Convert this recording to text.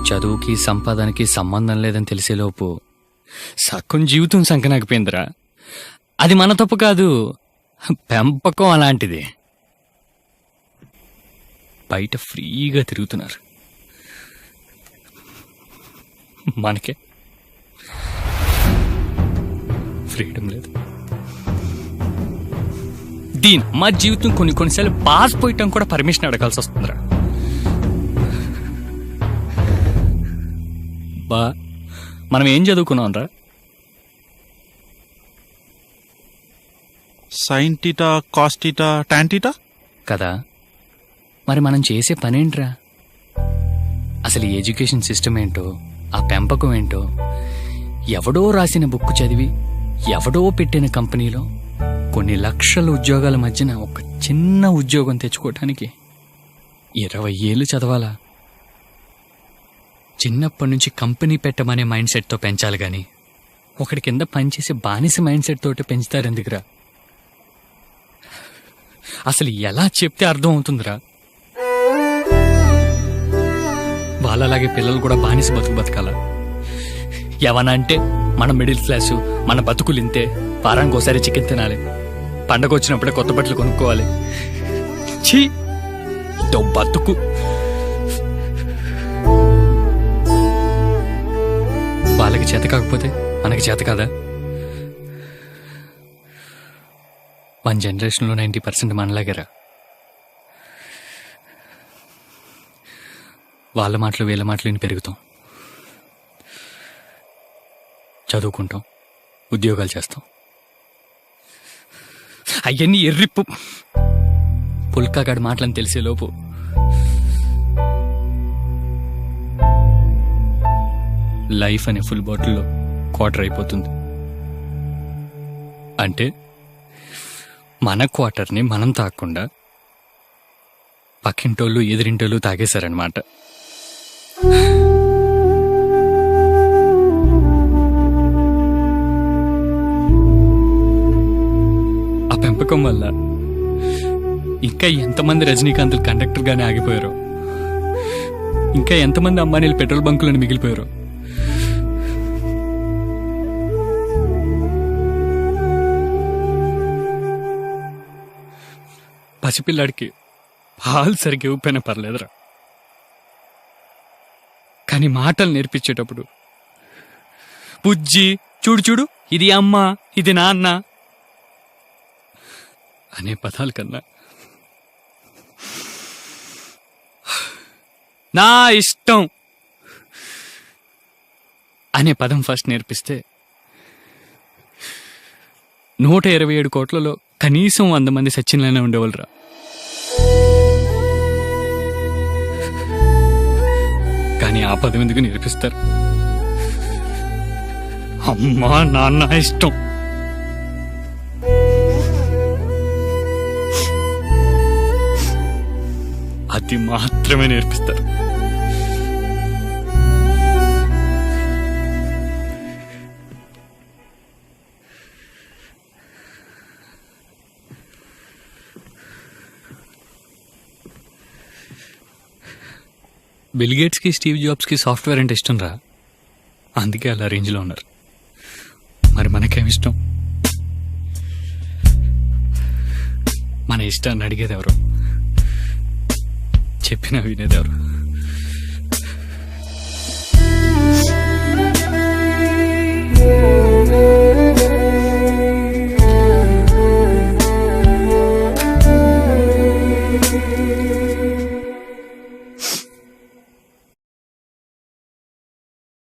చదువుకి సంపాదనకి సంబంధం లేదని తెలిసేలోపు సగం జీవితం సంకనాకపోయిందిరా. అది మన తప్పు కాదు, పెంపకం అలాంటిది. బయట ఫ్రీగా తిరుగుతున్నారు, మనకే ఫ్రీడమ్ లేదు. దీని మా జీవితం కొన్నిసార్లు పాస్ పోయటం కూడా పర్మిషన్ అడగాల్సి వస్తుందిరా. బా మనం ఏం చదువుకున్నాం రా? Sine theta, cos theta, tan theta కదా. మరి మనం చేసే పనేంట్రా? అసలు ఈ ఎడ్యుకేషన్ సిస్టమ్ ఏంటో, ఆ పెంపకం ఏంటో, ఎవడో రాసిన బుక్ చదివి ఎవడో పెట్టిన కంపెనీలో కొన్ని లక్షల ఉద్యోగాల మధ్యన ఒక చిన్న ఉద్యోగం తెచ్చుకోవటానికి 20 ఏళ్ళు చదవాలా? చిన్నప్పటి నుంచి కంపెనీ పెట్టమనే మైండ్ సెట్తో పెంచాలి గాని ఒకటి కింద పనిచేసే బానిస మైండ్ సెట్ తోటి పెంచుతారు ఎందుకురా? అసలు ఎలా చెప్తే అర్థం అవుతుందిరా? వాళ్ళలాగే పిల్లలు కూడా బానిస బతకాల. ఏమన్నా అంటే మన మిడిల్ క్లాసు, మన బతుకులు ఇంతే, వారానికి ఒకసారి చికెన్ తినాలి, పండగ వచ్చినప్పుడే కొత్త బట్టలు కొనుక్కోవాలి. ఛీ, ఇదో బతుకు. వాళ్ళకి చేత కాకపోతే మనకి చేత కాదా? 1 జనరేషన్లో 90% మనలాగేరా. వాళ్ళ మాటలు వీళ్ళ మాటలు విని పెరుగుతాం, చదువుకుంటాం, ఉద్యోగాలు చేస్తాం. అవన్నీ ఎర్రిప్పు పుల్కాగాడి మాటలని తెలిసేలోపు లైఫ్ అనే ఫుల్ బాటిల్లో క్వార్టర్ అయిపోతుంది. అంటే మన క్వార్టర్ని మనం తాగకుండా పక్కింటోళ్ళు ఎదిరింటోళ్ళు తాగేశారనమాట. ఆ పెంపకం వల్ల ఇంకా ఎంతమంది రజనీకాంత్లు కండక్టర్గానే ఆగిపోయారో, ఇంకా ఎంతమంది అంబానీలు పెట్రోల్ బంకులను మిగిలిపోయారో. పసిపిల్లాడికి పాలు సరిగ్గా ఇవ్వకపోయినా పర్లేదురా, కానీ మాటలు నేర్పించేటప్పుడు బుజ్జి, చూడు చూడు, ఇది అమ్మ, ఇది నాన్న అనే పదాల కన్నా నా ఇష్టం అనే పదం ఫస్ట్ నేర్పిస్తే 127 కోట్లలో కనీసం 100 మంది సచిన్లైనా ఉండేవాళ్ళరా. కానీ ఆ పదం ఎందుకు నేర్పిస్తారు? అమ్మా నాన్న ఇష్టం. అది మాత్రమే నేర్పిస్తారు. బిల్ గేట్స్కి, స్టీవ్ జాబ్స్కి సాఫ్ట్వేర్ అంటే ఇష్టం రా, అందుకే అలా రేంజ్లో ఉన్నారు. మరి మనకేమి ఇష్టం? మన ఇష్టాన్ని అడిగేది ఎవరు, చెప్పినా వినేది ఎవరు?